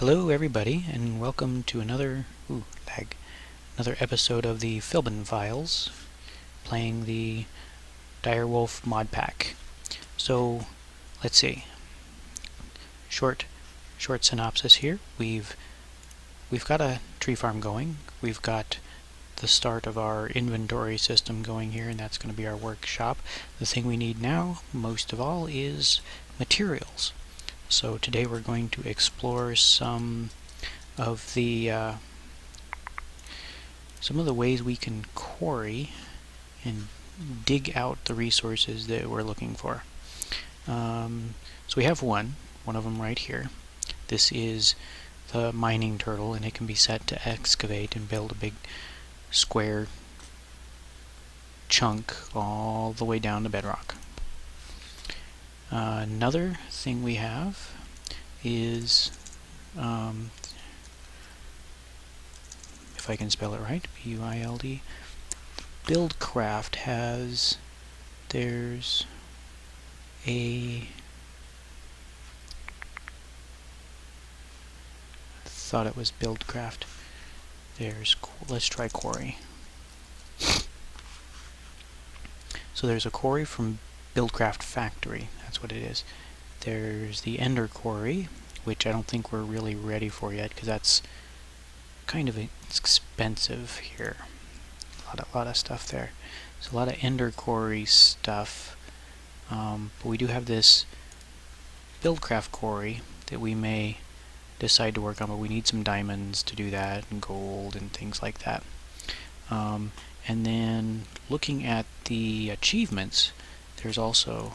Hello everybody, and welcome to another episode of the Philbin Files, playing the DireWolf modpack. So, let's see. Short synopsis here. We've got a tree farm going. We've got the start of our inventory system going here, and that's going to be our workshop. The thing we need now, most of all, is materials. So today we're going to explore some of the ways we can quarry and dig out the resources that we're looking for. So we have one of them right here. This is the mining turtle, and it can be set to excavate and build a big square chunk all the way down to bedrock. Another thing we have is, if I can spell it right, B-U-I-L-D, Buildcraft has, there's a, I thought it was Buildcraft, let's try quarry. So there's a quarry from Buildcraft Factory, that's what it is. There's the Ender Quarry, which I don't think we're really ready for yet, because that's kind of expensive here. A lot of stuff there. So a lot of Ender Quarry stuff. But we do have this Buildcraft Quarry that we may decide to work on, but we need some diamonds to do that, and gold, and things like that. And then looking at the achievements, there's also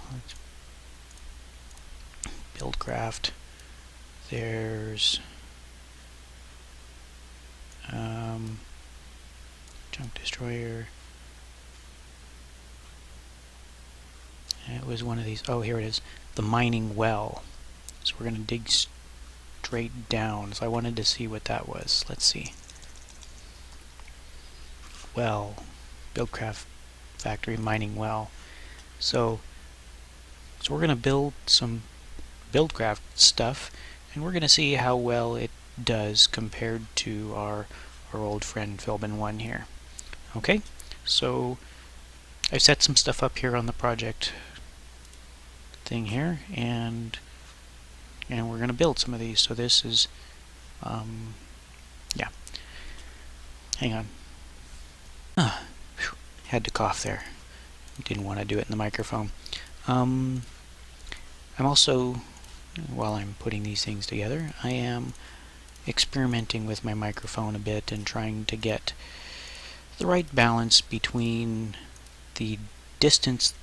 Buildcraft, there's Junk Destroyer. It was one of these. Oh, here it is. The mining well. So we're going to dig straight down. So I wanted to see what that was. Let's see. Well, Buildcraft Factory mining well. So we're going to build some Buildcraft stuff, and we're going to see how well it does compared to our old friend Philbin1 here. Okay, so I set some stuff up here on the project thing here, and we're going to build some of these. So this is, yeah. Hang on. Had to cough there. Didn't want to do it in the microphone. I'm also, while I'm putting these things together, I am experimenting with my microphone a bit and trying to get the right balance between the distance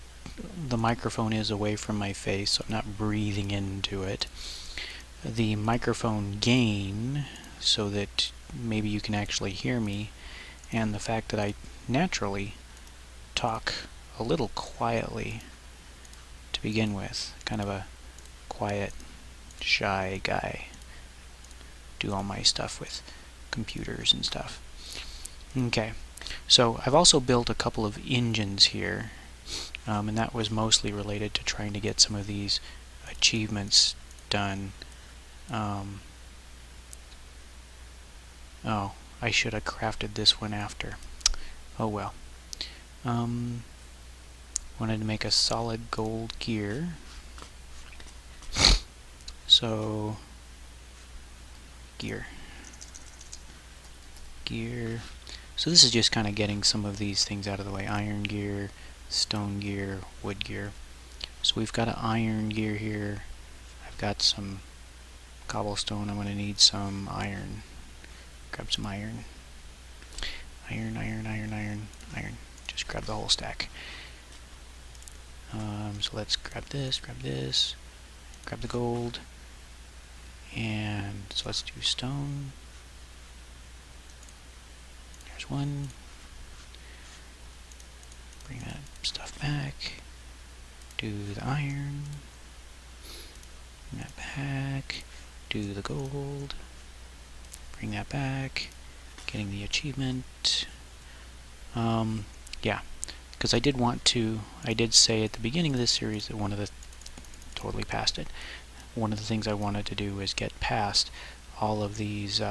the microphone is away from my face, so I'm not breathing into it, the microphone gain, so that maybe you can actually hear me, and the fact that I naturally talk a little quietly to begin with. Kind of a quiet, shy guy. Do all my stuff with computers and stuff. Okay, so I've also built a couple of engines here, and that was mostly related to trying to get some of these achievements done. Oh, I should have crafted this one after. Oh well. Wanted to make a solid gold gear. So, gear. So this is just kind of getting some of these things out of the way. Iron gear, stone gear, wood gear. So we've got an iron gear here. I've got some cobblestone. I'm going to need some iron. Grab some iron. Iron. Just grab the whole stack. So let's grab this, grab the gold, and so let's do stone. There's one. Bring that stuff back. Do the iron. Bring that back. Do the gold. Bring that back. Getting the achievement. Yeah, because I did say at the beginning of this series that totally passed it. One of the things I wanted to do was get past all of these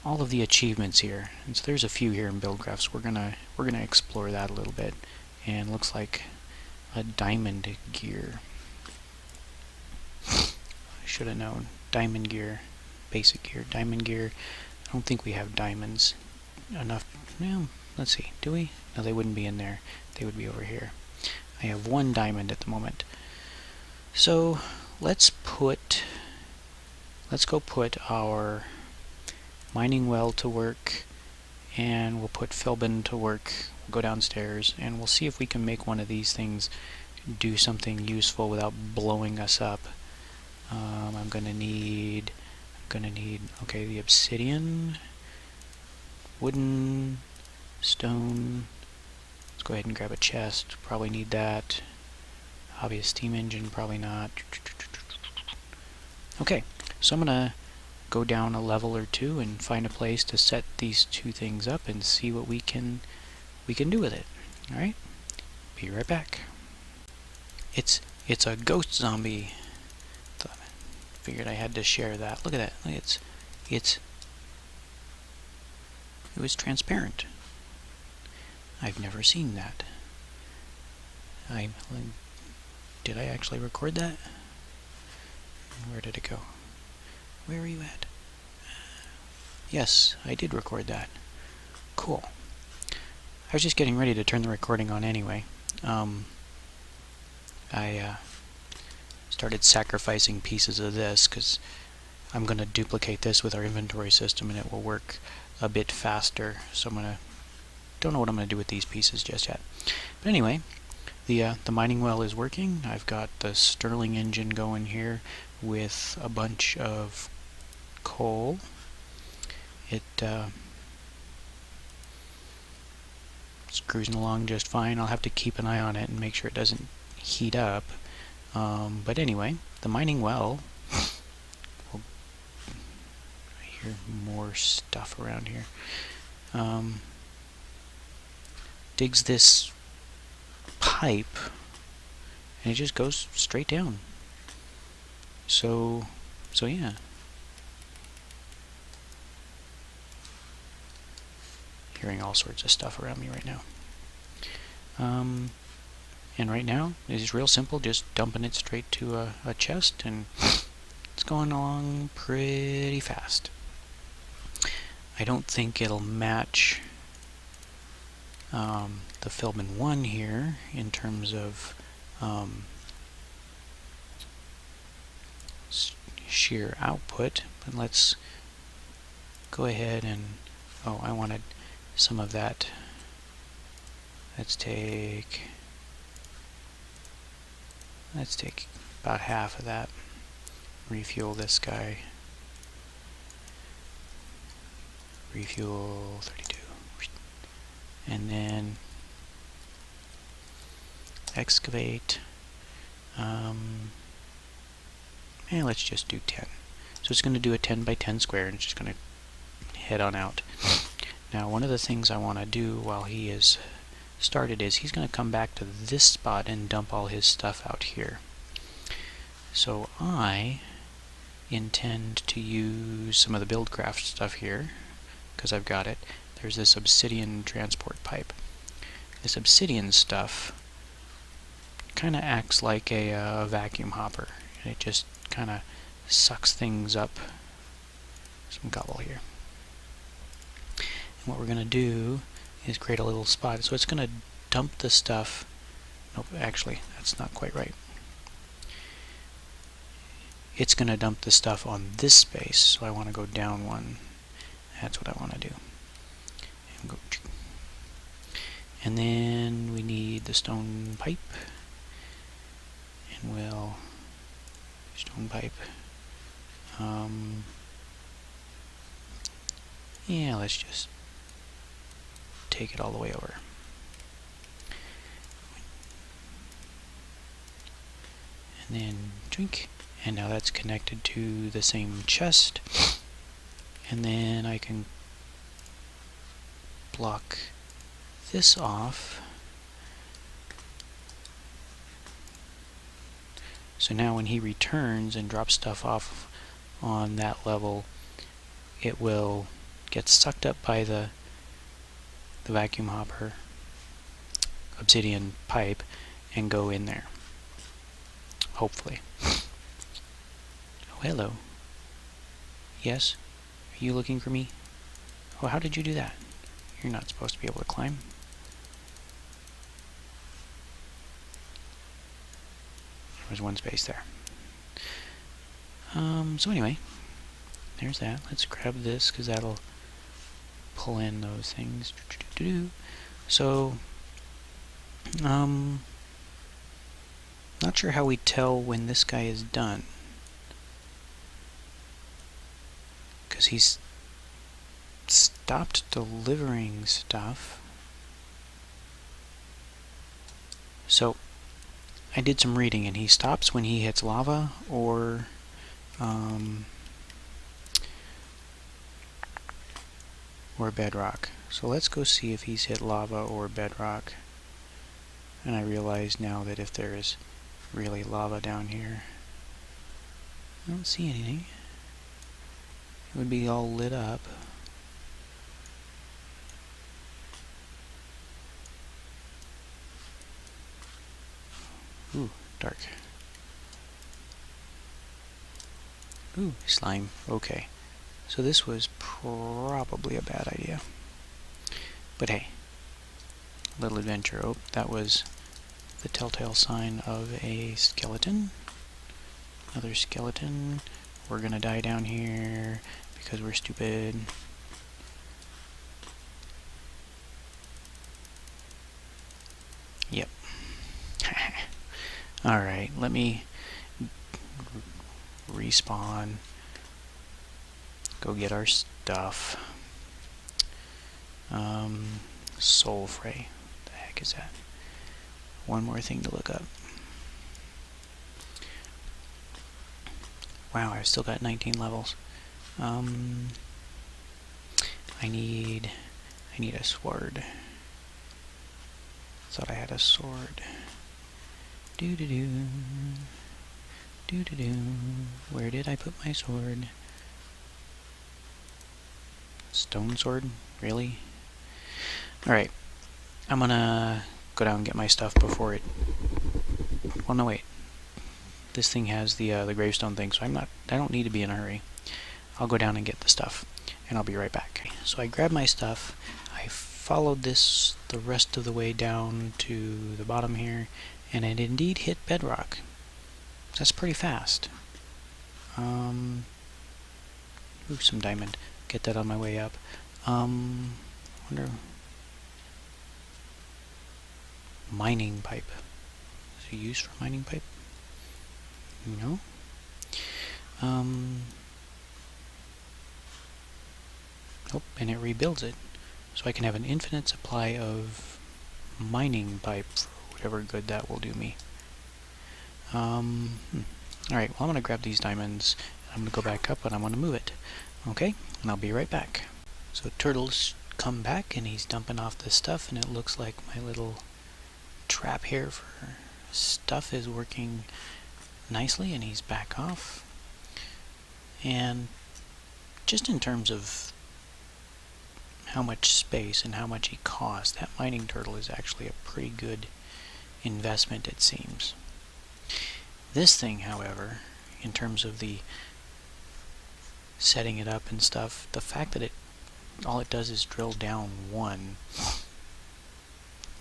all of the achievements here. And so there's a few here in BuildCraft. We're gonna explore that a little bit. And looks like a diamond gear. I should have known. Diamond gear, basic gear, diamond gear. I don't think we have diamonds enough. Well, let's see. Do we? No, they wouldn't be in there. They would be over here. I have 1 diamond at the moment. So let's go put our mining well to work, and we'll put Philbin to work. We'll go downstairs and we'll see if we can make one of these things do something useful without blowing us up. I'm gonna need okay, the obsidian, wooden, stone. Let's go ahead and grab a chest. Probably need that. Obvious steam engine, probably not. Okay, so I'm gonna go down a level or 2 and find a place to set these 2 things up and see what we can do with it. All right, be right back. It's a ghost zombie. Figured I had to share that. Look at that. Look, it was transparent. I've never seen that. Did I actually record that? Where did it go? Where are you at? Yes, I did record that. Cool. I was just getting ready to turn the recording on anyway. I started sacrificing pieces of this because I'm going to duplicate this with our inventory system and it will work a bit faster. So don't know what I'm going to do with these pieces just yet. But anyway, the mining well is working. I've got the Stirling engine going here with a bunch of coal. It's cruising along just fine. I'll have to keep an eye on it and make sure it doesn't heat up. But anyway, the mining well, I hear more stuff around here, digs this pipe and it just goes straight down. So yeah. Hearing all sorts of stuff around me right now. And right now, it's real simple, just dumping it straight to a chest, and it's going along pretty fast. I don't think it'll match the Philbin 1 here in terms of sheer output, but let's go ahead and, oh, I wanted some of that. Let's take about half of that. Refuel this guy. Refuel 32. And then excavate. And let's just do 10. So it's going to do a 10 by 10 square and it's just going to head on out. Now, one of the things I want to do while he is started is he's going to come back to this spot and dump all his stuff out here. So I intend to use some of the BuildCraft stuff here because I've got it. There's this obsidian transport pipe. This obsidian stuff kind of acts like a vacuum hopper. It just kind of sucks things up. Some cobble here. And what we're going to do is create a little spot. So it's going to dump the stuff. Nope, actually, that's not quite right. It's going to dump the stuff on this space, so I want to go down one. That's what I want to do. And go. And then we need the stone pipe. And we'll stone pipe. Yeah, let's just take it all the way over. And then drink. And now that's connected to the same chest. And then I can block this off. So now when he returns and drops stuff off on that level, it will get sucked up by the vacuum hopper obsidian pipe and go in there. Hopefully. Oh, hello. Yes? Are you looking for me? Oh, how did you do that? You're not supposed to be able to climb. There was one space there. So anyway, there's that. Let's grab this, because that'll pull in those things. So, not sure how we tell when this guy is done, because he's stopped delivering stuff. So I did some reading, and he stops when he hits lava or bedrock. So let's go see if he's hit lava or bedrock. And I realize now that if there is really lava down here, I don't see anything. It would be all lit up. Ooh, dark. Ooh, slime. Okay. So this was probably a bad idea. But hey, little adventure. Oh, that was the telltale sign of a skeleton. Another skeleton. We're gonna die down here because we're stupid. Yep. Alright, let me respawn. Go get our stuff. Soul Fray. What the heck is that? One more thing to look up. Wow, I've still got 19 levels. I need a sword. Thought I had a sword. Doo-doo-doo. Doo-doo-doo. Where did I put my sword? Stone sword? Really? Alright. I'm gonna go down and get my stuff before it... Well, no, wait. This thing has the gravestone thing, so I don't need to be in a hurry. I'll go down and get the stuff, and I'll be right back. So I grabbed my stuff. I followed this the rest of the way down to the bottom here, and it indeed hit bedrock. That's pretty fast. Ooh, some diamond. Get that on my way up. Wonder... Mining pipe. Is it used for mining pipe? No. Oh, and it rebuilds it. So I can have an infinite supply of mining pipe for whatever good that will do me. Alright, well, I'm going to grab these diamonds. I'm going to go back up and I want to move it. Okay, and I'll be right back. So Turtle's come back and he's dumping off this stuff, and it looks like my little trap here for stuff is working nicely, and he's back off. And just in terms of how much space and how much he costs, that mining turtle is actually a pretty good investment, it seems. This thing, however, in terms of the setting it up and stuff, the fact that all it does is drill down one,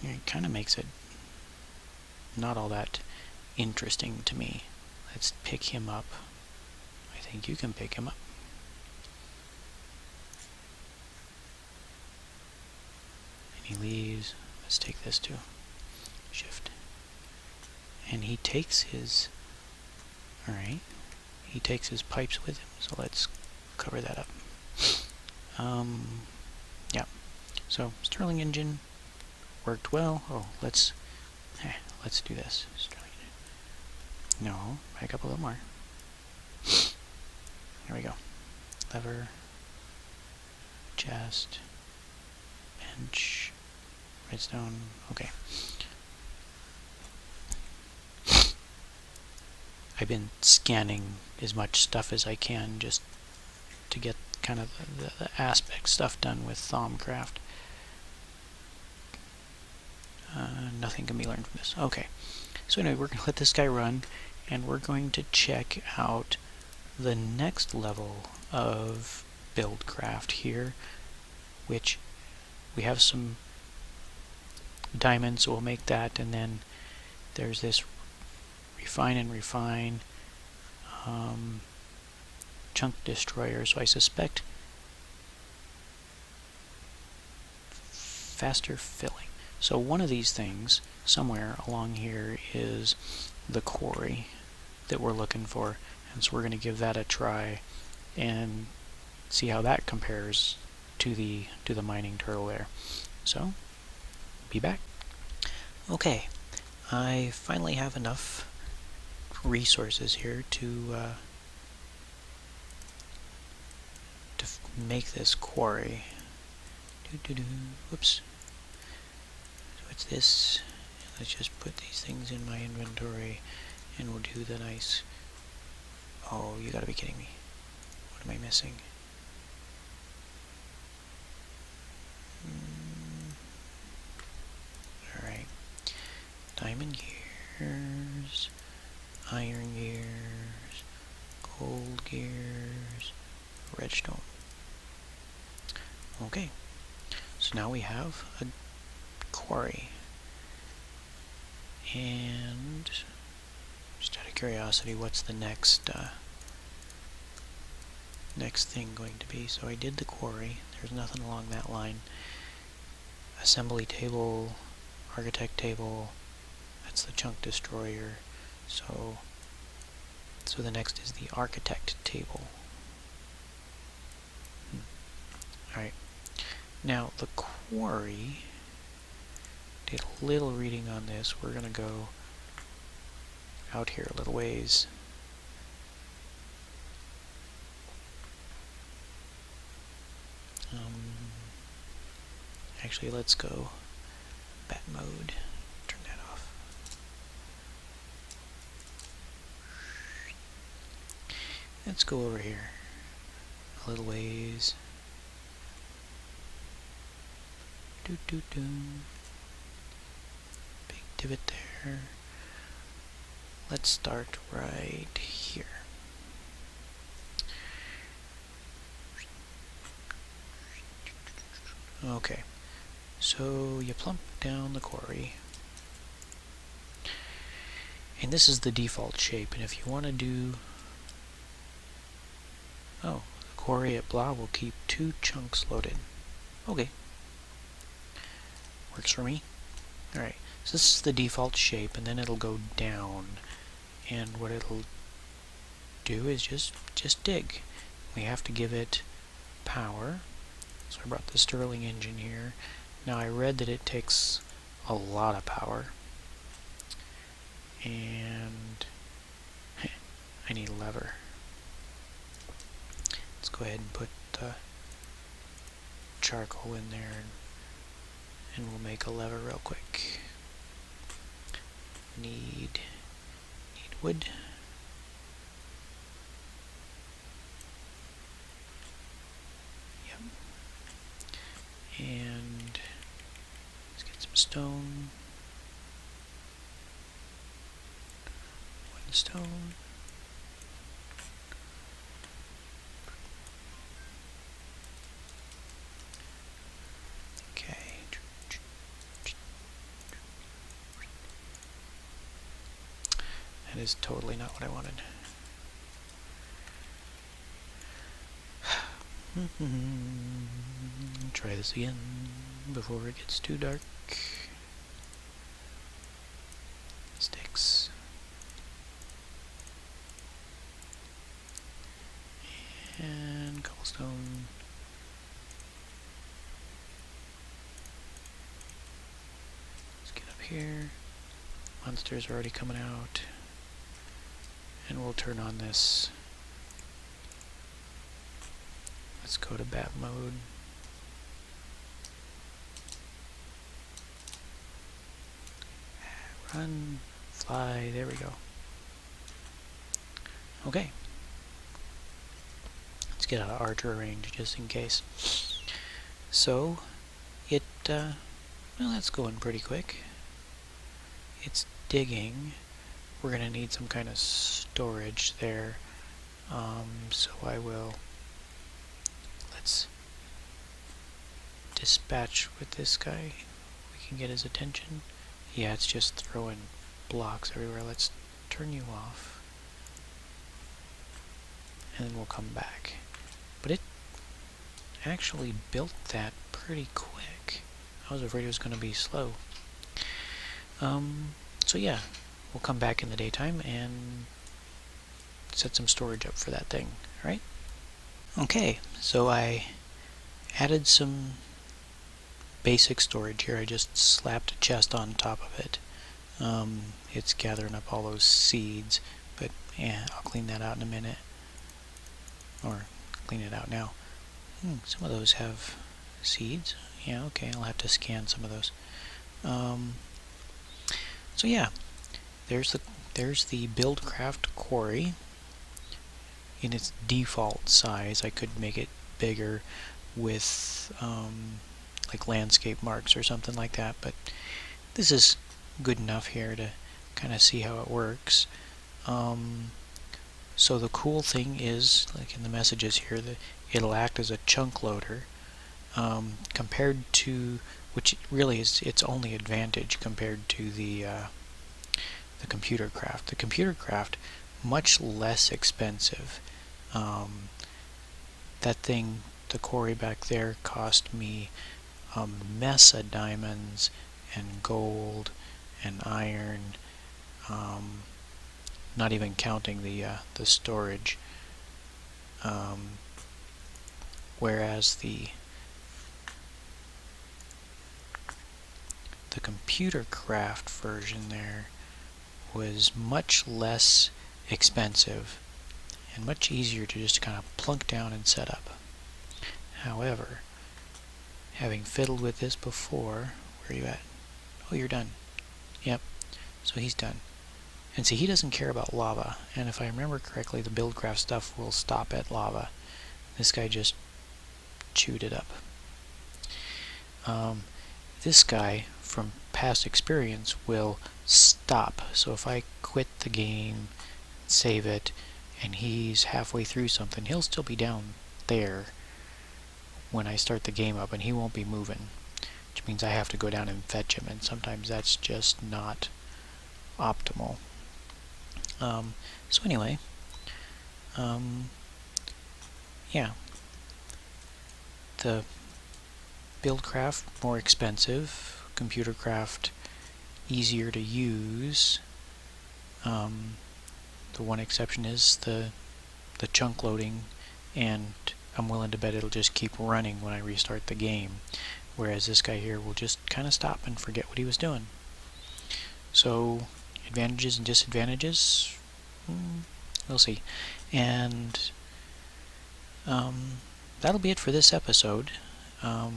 it kind of makes it not all that interesting to me. Let's pick him up. I think you can pick him up. And he leaves. Let's take this too. Shift. And he takes his... Alright. He takes his pipes with him, so let's cover that up. Yeah. So, Stirling engine worked well. Oh, let's do this. No, back up a little more. There we go. Lever, chest, bench, redstone. Okay. I've been scanning as much stuff as I can just to get kind of the aspect stuff done with Thaumcraft. Nothing can be learned from this. Okay, so anyway, we're going to let this guy run, and we're going to check out the next level of Buildcraft here, which we have some diamonds, so we'll make that, and then there's this refine and refine chunk destroyer, so I suspect faster filling. So one of these things somewhere along here is the quarry that we're looking for, and so we're going to give that a try and see how that compares to the mining turtle there. So be back. Okay, I finally have enough resources here to make this quarry. Whoops. So it's this. Let's just put these things in my inventory, and we'll do the nice. Oh, you gotta be kidding me. What am I missing? Alright. Diamond gears, iron gears, gold gears, redstone. Okay, so now we have a quarry. And just out of curiosity, what's the next thing going to be? So I did the quarry. There's nothing along that line. Assembly table, architect table. That's the chunk destroyer. So the next is the architect table. Alright. Now the quarry, did a little reading on this. We're gonna go out here a little ways. Actually, let's go bat mode. Turn that off. Let's go over here a little ways. Big divot there. Let's start right here. Okay, so you plump down the quarry, and this is the default shape, and if you want to do, oh, the quarry at blah will keep 2 chunks loaded. Okay, works for me. Alright, so this is the default shape, and then it'll go down, and what it'll do is just dig. We have to give it power. So I brought the Stirling engine here. Now I read that it takes a lot of power, and I need a lever. Let's go ahead and put charcoal in there, and we'll make a lever real quick. Need wood. And let's get some stone. 1 stone. Okay. That is totally not what I wanted. Try this again before it gets too dark. Sticks. And cobblestone. Let's get up here. Monsters are already coming out. And we'll turn on this. Let's go to bat mode. Run, fly, there we go. Okay, get out of archer range just in case. So it well, that's going pretty quick. It's digging. We're gonna need some kind of storage there. So let's dispatch with this guy. We can get his attention. Yeah, it's just throwing blocks everywhere. Let's turn you off. And then we'll come back. But it actually built that pretty quick. I was afraid it was going to be slow. So yeah, we'll come back in the daytime and set some storage up for that thing, alright? Okay, so I added some basic storage here. I just slapped a chest on top of it. It's gathering up all those seeds, but yeah, I'll clean that out in a minute. Or clean it out now. Some of those have seeds. Yeah, okay, I'll have to scan some of those. So yeah, there's the Buildcraft quarry in its default size. I could make it bigger with like landscape marks or something like that, but this is good enough here to kind of see how it works. So the cool thing is, like in the messages here, that it'll act as a chunk loader, compared to, which really is its only advantage compared to the computer craft. The computer craft, much less expensive. That thing, the quarry back there, cost me a mess of diamonds and gold and iron, not even counting the storage. Whereas the computer craft version there was much less expensive and much easier to just kind of plunk down and set up. However, having fiddled with this before, where are you at? Oh, you're done. Yep, so he's done. And see, he doesn't care about lava, and if I remember correctly, the Buildcraft stuff will stop at lava. This guy just chewed it up. This guy, from past experience, will stop. So if I quit the game, save it, and he's halfway through something, he'll still be down there when I start the game up, and he won't be moving, which means I have to go down and fetch him, and sometimes that's just not optimal. So anyway, yeah, the Buildcraft more expensive, computer craft easier to use. The one exception is the chunk loading, and I'm willing to bet it'll just keep running when I restart the game, whereas this guy here will just kind of stop and forget what he was doing. So advantages and disadvantages, we'll see. And that'll be it for this episode. I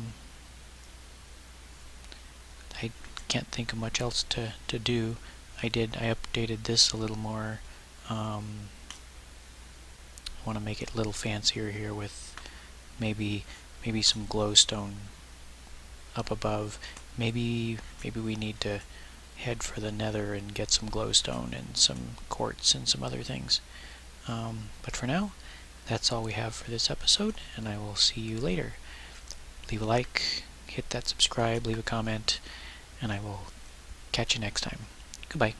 can't think of much else to do. I updated this a little more. I want to make it a little fancier here with maybe some glowstone up above. Maybe we need to head for the nether and get some glowstone and some quartz and some other things. But for now, that's all we have for this episode, and I will see you later. Leave a like, hit that subscribe, leave a comment, and I will catch you next time. Goodbye.